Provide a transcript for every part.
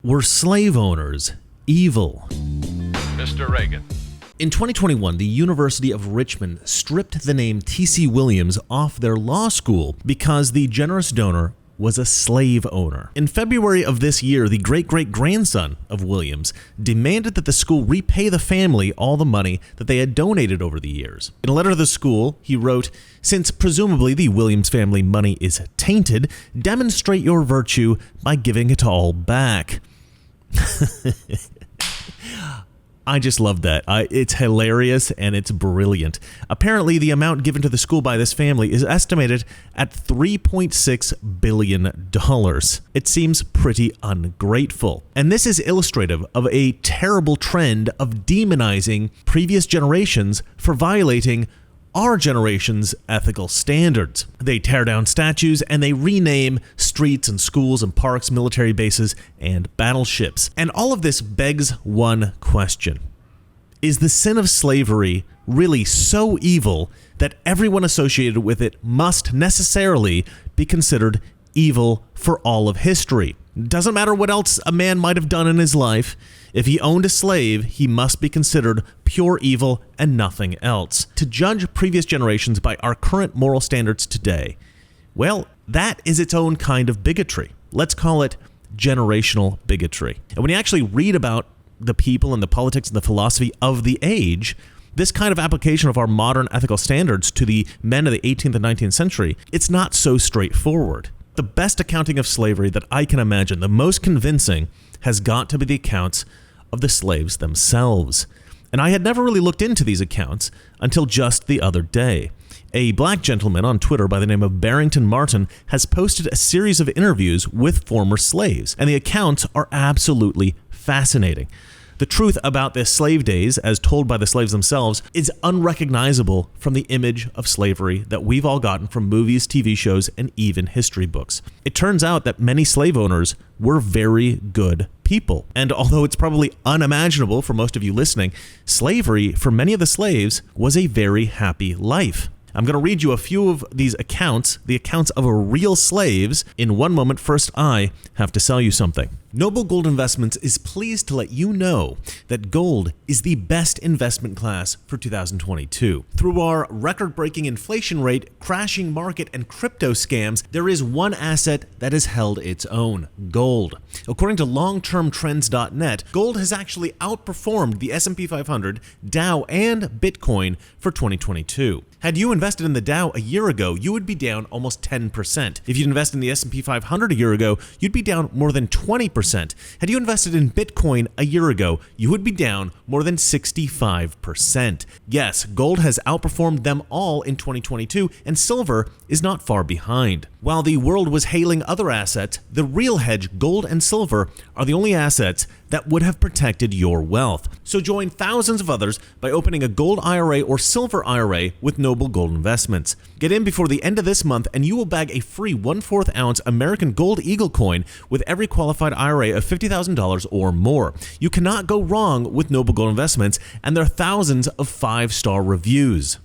Were slave owners evil? Mr. Reagan. In 2021, the University of Richmond stripped the name T.C. Williams off their law school because the generous donor was a slave owner. In February of this year, the great-great-grandson of Williams demanded that the school repay the family all the money that they had donated over the years. In a letter to the school, he wrote, "Since presumably the Williams family money is tainted, demonstrate your virtue by giving it all back." I just love that. It's hilarious and it's brilliant. Apparently, the amount given to the school by this family is estimated at $3.6 billion. It seems pretty ungrateful. And this is illustrative of a terrible trend of demonizing previous generations for violating our generation's ethical standards. They tear down statues and they rename streets and schools and parks, military bases, and battleships. And all of this begs one question. Is the sin of slavery really so evil that everyone associated with it must necessarily be considered evil for all of history? Doesn't matter what else a man might have done in his life. If he owned a slave, he must be considered pure evil and nothing else. To judge previous generations by our current moral standards today, well, that is its own kind of bigotry. Let's call it generational bigotry. And when you actually read about the people and the politics and the philosophy of the age, this kind of application of our modern ethical standards to the men of the 18th and 19th century, it's not so straightforward. The best accounting of slavery that I can imagine, the most convincing, has got to be the accounts of the slaves themselves. And I had never really looked into these accounts until just the other day. A black gentleman on Twitter by the name of Barrington Martin has posted a series of interviews with former slaves, and the accounts are absolutely fascinating. The truth about the slave days, as told by the slaves themselves, is unrecognizable from the image of slavery that we've all gotten from movies, TV shows, and even history books. It turns out that many slave owners were very good people. And although it's probably unimaginable for most of you listening, slavery for many of the slaves was a very happy life. I'm going to read you a few of these accounts, the accounts of real slaves. In one moment, first I have to sell you something. Noble Gold Investments is pleased to let you know that gold is the best investment class for 2022. Through our record-breaking inflation rate, crashing market, and crypto scams, there is one asset that has held its own: gold. According to longtermtrends.net, gold has actually outperformed the S&P 500, Dow, and Bitcoin for 2022. Had you invested in the Dow a year ago, you would be down almost 10%. If you'd invested in the S&P 500 a year ago, you'd be down more than 20%. Had you invested in Bitcoin a year ago, you would be down more than 65%. Yes, gold has outperformed them all in 2022, and silver is not far behind. While the world was hailing other assets, the real hedge, gold and silver, are the only assets that would have protected your wealth. So join thousands of others by opening a gold IRA or silver IRA with Noble Gold Investments. Get in before the end of this month and you will bag a free 1/4 ounce American Gold Eagle coin with every qualified IRA of $50,000 or more. You cannot go wrong with Noble Gold Investments and their thousands of 5-star reviews.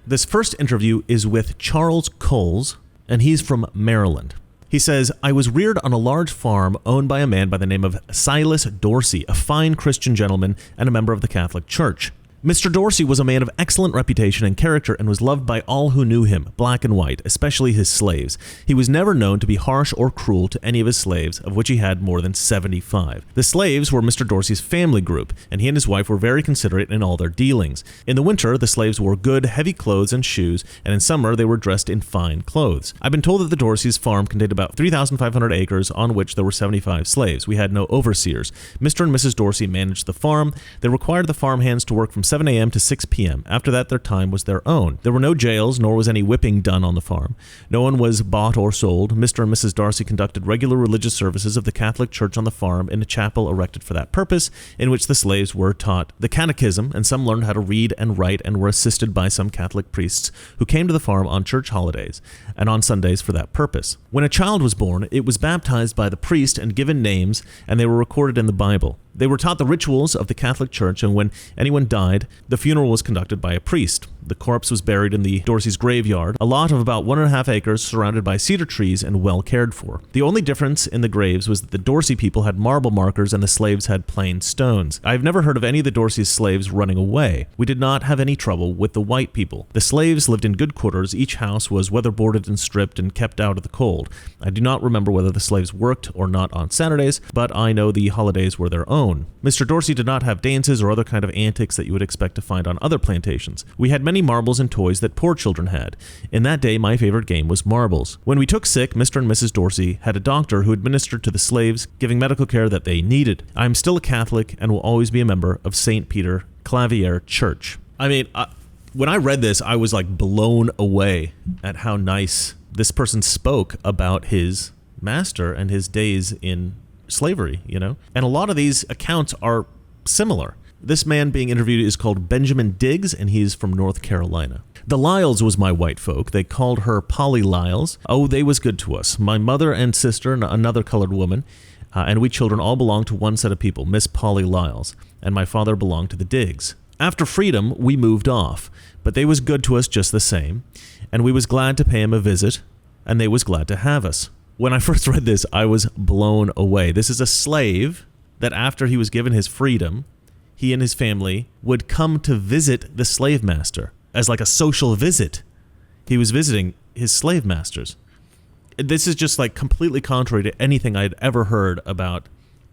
This first interview is with Charles Coles, and he's from Maryland. He says, "I was reared on a large farm owned by a man by the name of Silas Dorsey, a fine Christian gentleman and a member of the Catholic Church. Mr. Dorsey was a man of excellent reputation and character and was loved by all who knew him, black and white, especially his slaves. He was never known to be harsh or cruel to any of his slaves, of which he had more than 75. The slaves were Mr. Dorsey's family group, and he and his wife were very considerate in all their dealings. In the winter, the slaves wore good, heavy clothes and shoes, and in summer they were dressed in fine clothes. I've been told that the Dorseys' farm contained about 3,500 acres, on which there were 75 slaves. We had no overseers. Mr. and Mrs. Dorsey managed the farm. They required the farm hands to work from 7 a.m. to 6 p.m. After that, their time was their own. There were no jails, nor was any whipping done on the farm. No one was bought or sold. Mr. and Mrs. Dorsey conducted regular religious services of the Catholic Church on the farm in a chapel erected for that purpose, in which the slaves were taught the catechism, and some learned how to read and write and were assisted by some Catholic priests who came to the farm on church holidays and on Sundays for that purpose. When a child was born, it was baptized by the priest and given names, and they were recorded in the Bible. They were taught the rituals of the Catholic Church, and when anyone died, the funeral was conducted by a priest. The corpse was buried in the Dorsey's graveyard, a lot of about 1.5 acres surrounded by cedar trees and well cared for. The only difference in the graves was that the Dorsey people had marble markers and the slaves had plain stones. I've never heard of any of the Dorsey's slaves running away. We did not have any trouble with the white people. The slaves lived in good quarters. Each house was weatherboarded and stripped and kept out of the cold. I do not remember whether the slaves worked or not on Saturdays, but I know the holidays were their own. Mr. Dorsey did not have dances or other kind of antics that you would expect to find on other plantations. We had many marbles and toys that poor children had. In that day, my favorite game was marbles. When we took sick, Mr. and Mrs. Dorsey had a doctor who administered to the slaves, giving medical care that they needed. I am still a Catholic and will always be a member of St. Peter Clavier Church. I mean, when I read this, I was like blown away at how nice this person spoke about his master and his days in slavery, you know? And a lot of these accounts are similar. This man being interviewed is called Benjamin Diggs, and he's from North Carolina. The Lyles was my white folk. They called her Polly Lyles. Oh, they was good to us. My mother and sister and another colored woman, and we children all belonged to one set of people, Miss Polly Lyles, and my father belonged to the Diggs. After freedom, we moved off, but they was good to us just the same, and we was glad to pay 'em a visit, and they was glad to have us. When I first read this, I was blown away. This is a slave that after he was given his freedom, he and his family would come to visit the slave master as like a social visit. He was visiting his slave masters. This is just like completely contrary to anything I'd ever heard about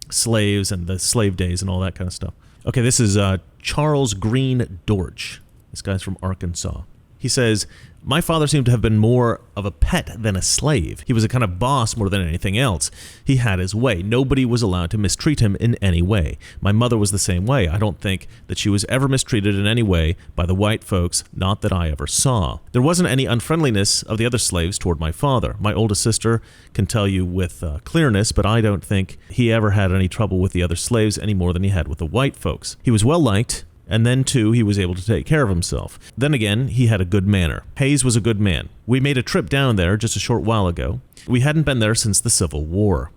slaves and the slave days and all that kind of stuff. Okay, this is Charles Green Dortch. This guy's from Arkansas. He says, my father seemed to have been more of a pet than a slave. He was a kind of boss more than anything else. He had his way. Nobody was allowed to mistreat him in any way. My mother was the same way. I don't think that she was ever mistreated in any way by the white folks, not that I ever saw. There wasn't any unfriendliness of the other slaves toward my father. My oldest sister can tell you with clearness, but I don't think he ever had any trouble with the other slaves any more than he had with the white folks. He was well liked. And then, too, he was able to take care of himself. Then again, he had a good manner. Hayes was a good man. We made a trip down there just a short while ago. We hadn't been there since the Civil War.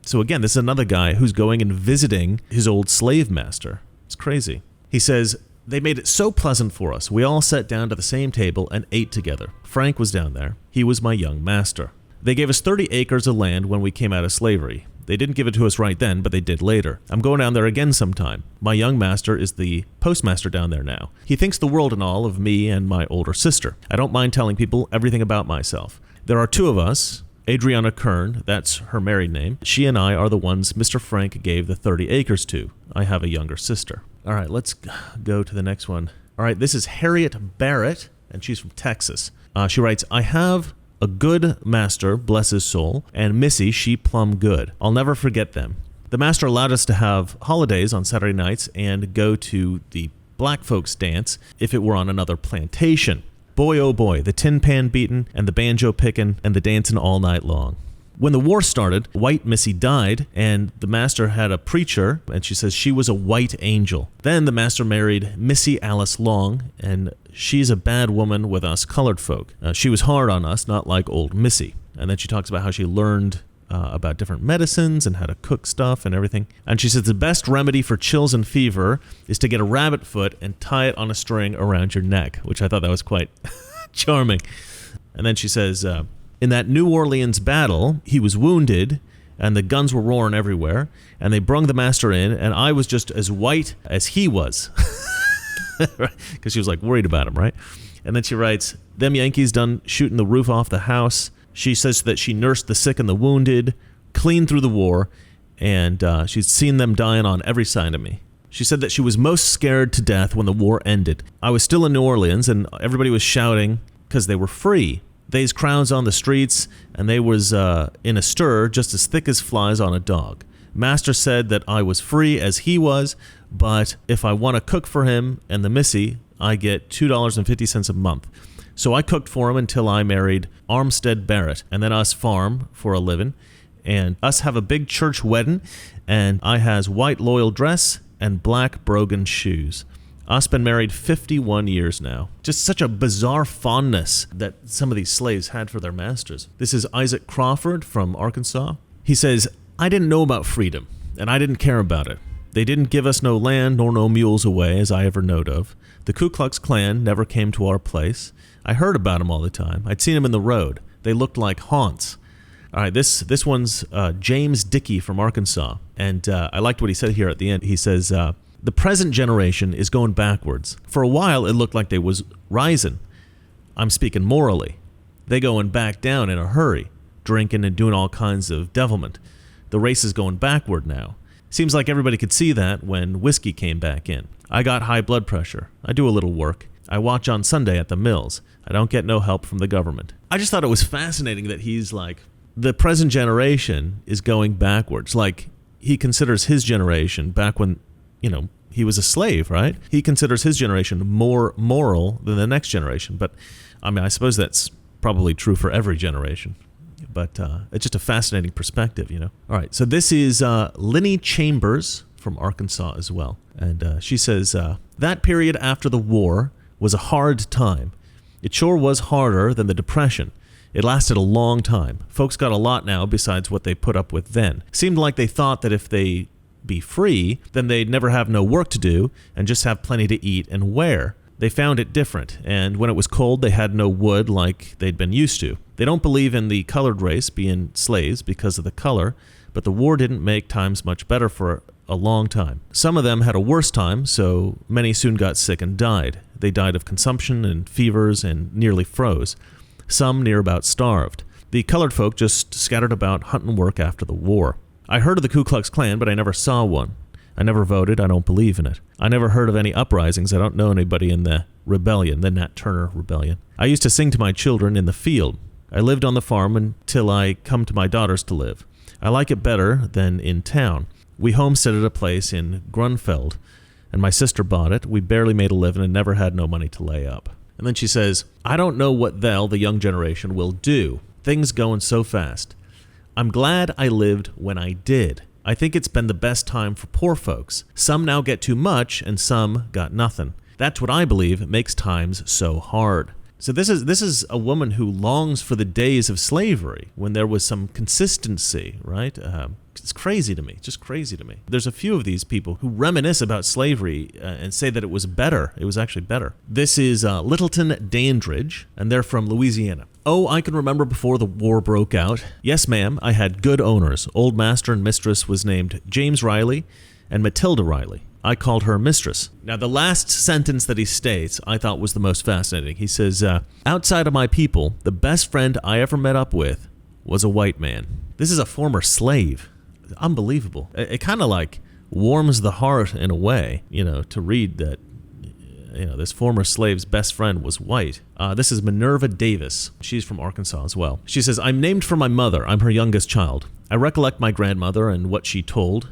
So again, this is another guy who's going and visiting his old slave master. It's crazy. He says, they made it so pleasant for us. We all sat down to the same table and ate together. Frank was down there. He was my young master. They gave us 30 acres of land when we came out of slavery. They didn't give it to us right then, but they did later. I'm going down there again sometime. My young master is the postmaster down there now. He thinks the world and all of me and my older sister. I don't mind telling people everything about myself. There are two of us. Adriana Kern, that's her married name. She and I are the ones Mr. Frank gave the 30 acres to. I have a younger sister. All right, let's go to the next one. All right, this is Harriet Barrett, and she's from Texas. She writes, I have a good master, bless his soul, and Missy, she plumb good. I'll never forget them. The master allowed us to have holidays on Saturday nights and go to the black folks dance if it were on another plantation. Boy, oh boy, the tin pan beatin' and the banjo pickin' and the dancing all night long. When the war started, white Missy died, and the master had a preacher, and she says she was a white angel. Then the master married Missy Alice Long, and she's a bad woman with us colored folk. She was hard on us, not like old Missy. And then she talks about how she learned about different medicines and how to cook stuff and everything. And she says the best remedy for chills and fever is to get a rabbit foot and tie it on a string around your neck, which I thought that was quite charming. And then she says, in that New Orleans battle, he was wounded, and the guns were roaring everywhere, and they brung the master in, and I was just as white as he was. Because she was like worried about him, right? And then she writes, them Yankees done shooting the roof off the house. She says that she nursed the sick and the wounded, clean through the war, and she's seen them dying on every side of me. She said that she was most scared to death when the war ended. I was still in New Orleans, and everybody was shouting because they were free. They's crowds on the streets, and they was in a stir just as thick as flies on a dog. Master said that I was free as he was, but if I want to cook for him and the Missy, I get $2.50 a month. So I cooked for him until I married Armstead Barrett, and then us farm for a living, and us have a big church wedding, and I has white loyal dress and black brogan shoes. Us been married 51 years now. Just such a bizarre fondness that some of these slaves had for their masters. This is Isaac Crawford from Arkansas. He says, I didn't know about freedom, and I didn't care about it. They didn't give us no land nor no mules away, as I ever knowed of. The Ku Klux Klan never came to our place. I heard about 'em all the time. I'd seen 'em in the road. They looked like haunts. All right, this one's James Dickey from Arkansas, and I liked what he said here at the end. He says, the present generation is going backwards. For a while, it looked like they was rising. I'm speaking morally. They going back down in a hurry, drinking and doing all kinds of devilment. The race is going backward now. Seems like everybody could see that when whiskey came back in. I got high blood pressure. I do a little work. I watch on Sunday at the mills. I don't get no help from the government. I just thought it was fascinating that he's like, the present generation is going backwards. Like, he considers his generation back when, he was a slave, right? He considers his generation more moral than the next generation. But, I suppose that's probably true for every generation. But it's just a fascinating perspective, All right, so this is Lenny Chambers from Arkansas as well. And she says, that period after the war was a hard time. It sure was harder than the Depression. It lasted a long time. Folks got a lot now besides what they put up with then. Seemed like they thought that if they be free, then they'd never have no work to do and just have plenty to eat and wear. They found it different, and when it was cold, they had no wood like they'd been used to. They don't believe in the colored race being slaves because of the color, but the war didn't make times much better for a long time. Some of them had a worse time, so many soon got sick and died. They died of consumption and fevers and nearly froze. Some near about starved. The colored folk just scattered about hunting work after the war. I heard of the Ku Klux Klan, but I never saw one. I never voted. I don't believe in it. I never heard of any uprisings. I don't know anybody in the rebellion, the Nat Turner rebellion. I used to sing to my children in the field. I lived on the farm until I come to my daughters to live. I like it better than in town. We homesteaded a place in Grunfeld, and my sister bought it. We barely made a living and never had no money to lay up. And then she says, I don't know what Vel the Young Generation will do. Things going so fast. I'm glad I lived when I did. I think it's been the best time for poor folks. Some now get too much and some got nothing. That's what I believe makes times so hard. So this is a woman who longs for the days of slavery when there was some consistency, right? It's crazy to me, just crazy to me. There's a few of these people who reminisce about slavery and say that it was better. It was actually better. This is Littleton Dandridge, and they're from Louisiana. Oh, I can remember before the war broke out. Yes, ma'am, I had good owners. Old master and mistress was named James Riley and Matilda Riley. I called her mistress. Now, the last sentence that he states I thought was the most fascinating. He says, outside of my people, the best friend I ever met up with was a white man. This is a former slave. Unbelievable. It kind of like warms the heart in a way, to read that, this former slave's best friend was white. This is Minerva Davis. She's from Arkansas as well. She says, I'm named for my mother. I'm her youngest child. I recollect my grandmother and what she told,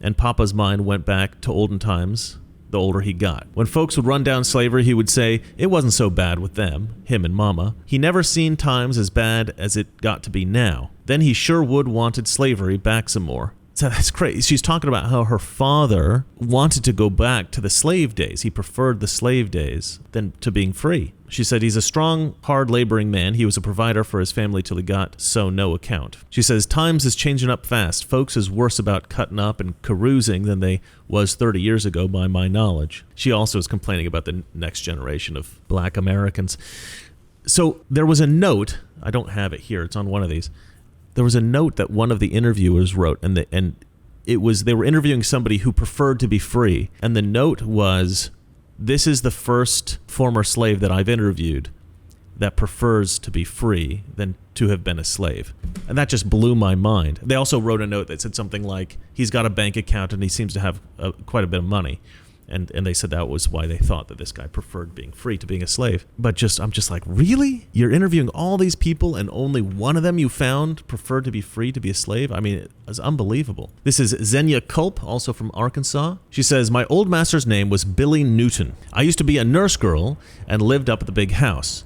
and Papa's mind went back to olden times the older he got. When folks would run down slavery, he would say it wasn't so bad with them, him and Mama. He never seen times as bad as it got to be now. Then he sure would wanted slavery back some more. So that's crazy. She's talking about how her father wanted to go back to the slave days. He preferred the slave days than to being free. She said he's a strong, hard-laboring man. He was a provider for his family till he got so no account. She says times is changing up fast. Folks is worse about cutting up and carousing than they was 30 years ago by my knowledge. She also is complaining about the next generation of black Americans. So there was a note. I don't have it here. It's on one of these. There was a note that one of the interviewers wrote, and they were interviewing somebody who preferred to be free, and the note was, this is the first former slave that I've interviewed that prefers to be free than to have been a slave. And that just blew my mind. They also wrote a note that said something like, he's got a bank account and he seems to have quite a bit of money. And they said that was why they thought that this guy preferred being free to being a slave. But I'm just like, really? You're interviewing all these people and only one of them you found preferred to be free to be a slave? I mean, it's unbelievable. This is Zenya Culp, also from Arkansas. She says, my old master's name was Billy Newton. I used to be a nurse girl and lived up at the big house.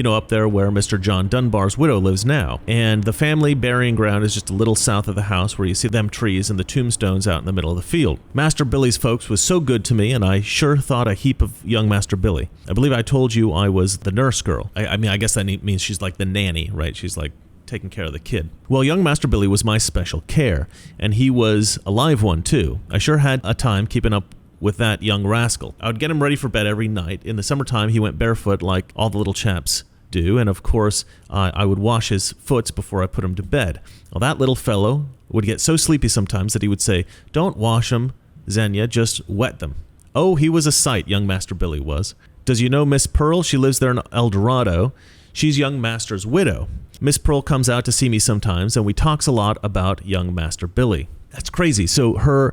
Up there where Mr. John Dunbar's widow lives now. And the family burying ground is just a little south of the house where you see them trees and the tombstones out in the middle of the field. Master Billy's folks was so good to me, and I sure thought a heap of young Master Billy. I believe I told you I was the nurse girl. I mean, I guess that means she's like the nanny, right? She's like taking care of the kid. Well, young Master Billy was my special care, and he was a live one too. I sure had a time keeping up with that young rascal. I would get him ready for bed every night. In the summertime, he went barefoot like all the little chaps do, and of course, I would wash his foots before I put him to bed. Well, that little fellow would get so sleepy sometimes that he would say, "Don't wash them, Zenya, just wet them." Oh, he was a sight, young Master Billy was. Does you know Miss Pearl? She lives there in El Dorado. She's young Master's widow. Miss Pearl comes out to see me sometimes, and we talks a lot about young Master Billy. That's crazy. So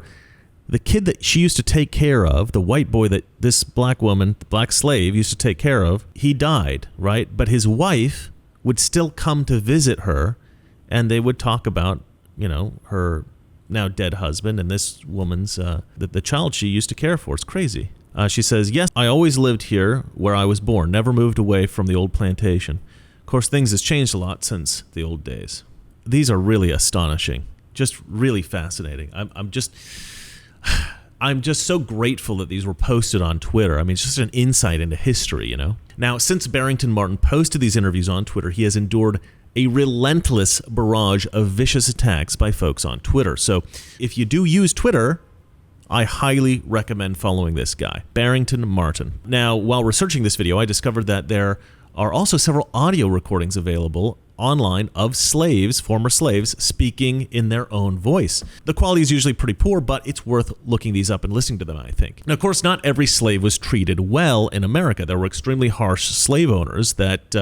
the kid that she used to take care of, the white boy that this black woman, the black slave, used to take care of, he died, right? But his wife would still come to visit her, and they would talk about, her now dead husband and this woman's, the child she used to care for. It's crazy. She says, "Yes, I always lived here where I was born, never moved away from the old plantation. Of course, things has changed a lot since the old days." These are really astonishing, just really fascinating. I'm just so grateful that these were posted on Twitter. I mean, it's just an insight into history, Now, since Barrington Martin posted these interviews on Twitter, he has endured a relentless barrage of vicious attacks by folks on Twitter. So if you do use Twitter, I highly recommend following this guy, Barrington Martin. Now, while researching this video, I discovered that there are also several audio recordings available online of slaves, former slaves, speaking in their own voice. The quality is usually pretty poor, but it's worth looking these up and listening to them, I think. Now, of course, not every slave was treated well in America. There were extremely harsh slave owners that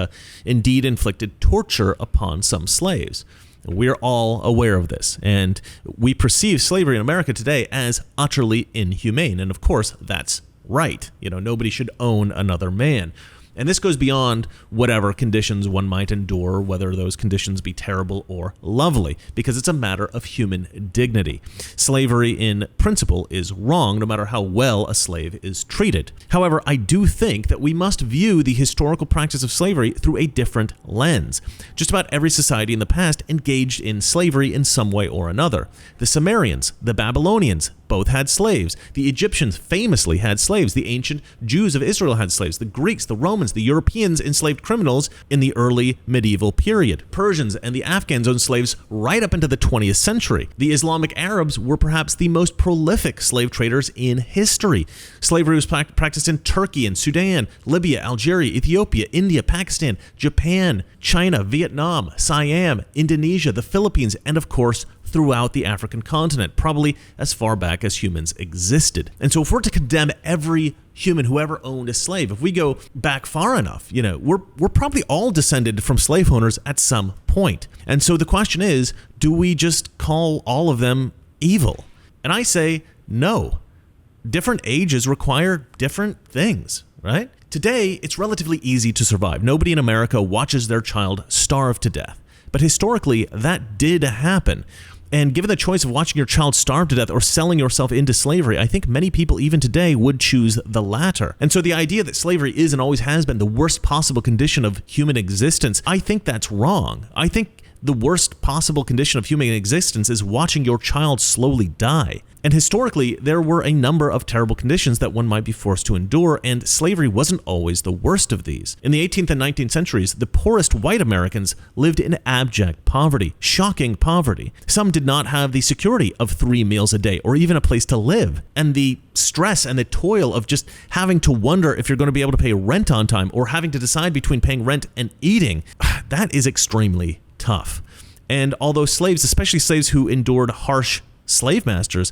indeed inflicted torture upon some slaves. We're all aware of this, and we perceive slavery in America today as utterly inhumane, and of course, that's right. Nobody should own another man. And this goes beyond whatever conditions one might endure, whether those conditions be terrible or lovely, because it's a matter of human dignity. Slavery in principle is wrong, no matter how well a slave is treated. However, I do think that we must view the historical practice of slavery through a different lens. Just about every society in the past engaged in slavery in some way or another. The Sumerians, the Babylonians, both had slaves. The Egyptians famously had slaves. The ancient Jews of Israel had slaves. The Greeks, the Romans, the Europeans enslaved criminals in the early medieval period. Persians and the Afghans owned slaves right up into the 20th century. The Islamic Arabs were perhaps the most prolific slave traders in history. Slavery was practiced in Turkey and Sudan, Libya, Algeria, Ethiopia, India, Pakistan, Japan, China, Vietnam, Siam, Indonesia, the Philippines, and of course, throughout the African continent, probably as far back as humans existed. And so if we're to condemn every human who ever owned a slave, if we go back far enough, we're probably all descended from slave owners at some point. And so the question is, do we just call all of them evil? And I say no. Different ages require different things, right? Today, it's relatively easy to survive. Nobody in America watches their child starve to death. But historically, that did happen. And given the choice of watching your child starve to death or selling yourself into slavery, I think many people even today would choose the latter. And so the idea that slavery is and always has been the worst possible condition of human existence, I think that's wrong. I think the worst possible condition of human existence is watching your child slowly die. And historically, there were a number of terrible conditions that one might be forced to endure, and slavery wasn't always the worst of these. In the 18th and 19th centuries, the poorest white Americans lived in abject poverty, shocking poverty. Some did not have the security of 3 meals a day or even a place to live. And the stress and the toil of just having to wonder if you're going to be able to pay rent on time or having to decide between paying rent and eating, that is extremely tough. And although slaves, especially slaves who endured harsh slave masters,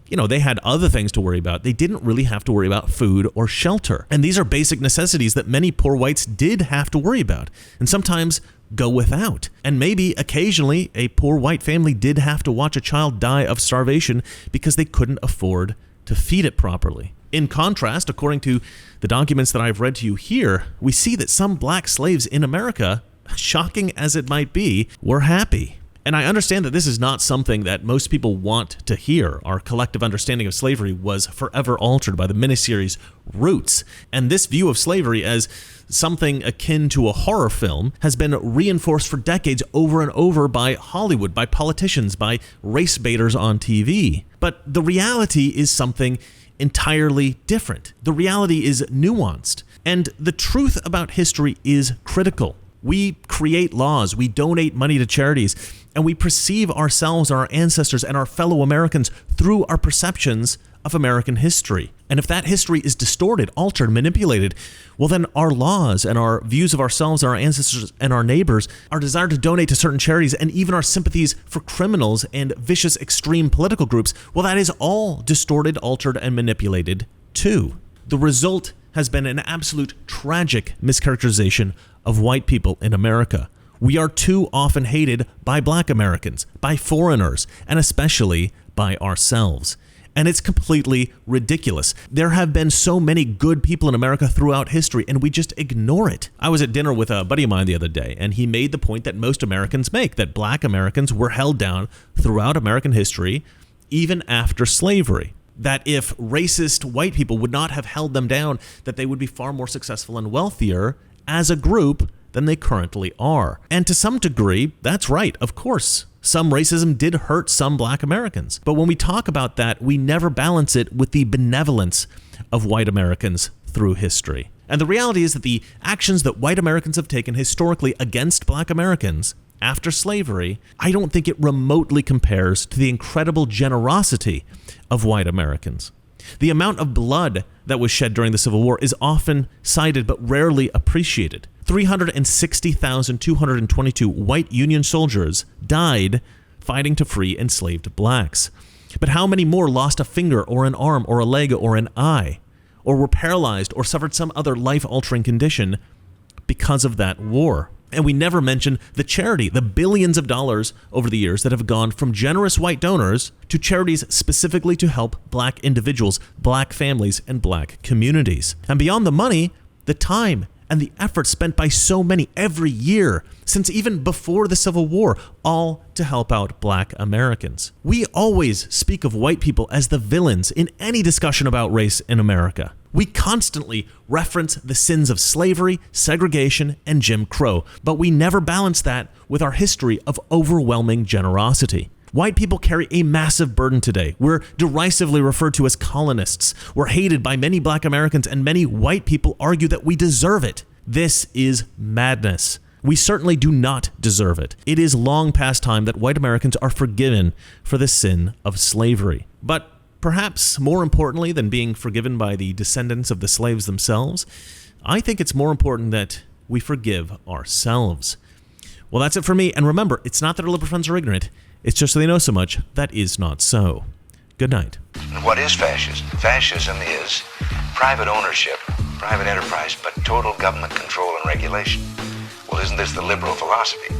they had other things to worry about. They didn't really have to worry about food or shelter. And these are basic necessities that many poor whites did have to worry about, and sometimes go without. And maybe occasionally a poor white family did have to watch a child die of starvation because they couldn't afford to feed it properly. In contrast, according to the documents that I've read to you here, we see that some black slaves in America, shocking as it might be, were happy. And I understand that this is not something that most people want to hear. Our collective understanding of slavery was forever altered by the miniseries Roots. And this view of slavery as something akin to a horror film has been reinforced for decades over and over by Hollywood, by politicians, by race baiters on TV. But the reality is something entirely different. The reality is nuanced. And the truth about history is critical. We create laws, we donate money to charities, and we perceive ourselves, our ancestors, and our fellow Americans through our perceptions of American history. And if that history is distorted, altered, manipulated, well then our laws and our views of ourselves, our ancestors, and our neighbors, our desire to donate to certain charities, and even our sympathies for criminals and vicious extreme political groups, well that is all distorted, altered, and manipulated too. The result has been an absolute tragic mischaracterization of white people in America. We are too often hated by Black Americans, by foreigners, and especially by ourselves. And it's completely ridiculous. There have been so many good people in America throughout history, and we just ignore it. I was at dinner with a buddy of mine the other day, and he made the point that most Americans make, that Black Americans were held down throughout American history, even after slavery. That if racist white people would not have held them down, that they would be far more successful and wealthier as a group than they currently are. And to some degree, that's right, of course. Some racism did hurt some Black Americans. But when we talk about that, we never balance it with the benevolence of white Americans through history. And the reality is that the actions that white Americans have taken historically against Black Americans after slavery, I don't think it remotely compares to the incredible generosity of white Americans. The amount of blood that was shed during the Civil War is often cited but rarely appreciated. 360,222 white Union soldiers died fighting to free enslaved blacks. But how many more lost a finger or an arm or a leg or an eye, or were paralyzed or suffered some other life-altering condition because of that war? And we never mention the charity, the billions of dollars over the years that have gone from generous white donors to charities specifically to help Black individuals, Black families, and Black communities. And beyond the money, the time and the effort spent by so many every year, since even before the Civil War, all to help out Black Americans. We always speak of white people as the villains in any discussion about race in America. We constantly reference the sins of slavery, segregation, and Jim Crow, but we never balance that with our history of overwhelming generosity. White people carry a massive burden today. We're derisively referred to as colonists. We're hated by many Black Americans, and many white people argue that we deserve it. This is madness. We certainly do not deserve it. It is long past time that white Americans are forgiven for the sin of slavery. But perhaps more importantly than being forgiven by the descendants of the slaves themselves, I think it's more important that we forgive ourselves. Well, that's it for me. And remember, it's not that our liberal friends are ignorant. It's just so they know so much. That is not so. Good night. What is fascism? Fascism is private ownership, private enterprise, but total government control and regulation. Well, isn't this the liberal philosophy?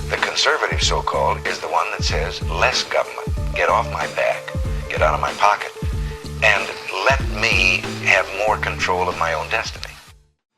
The conservative, so-called, is the one that says less government. Get off my back. Get out of my pocket. And let me have more control of my own destiny.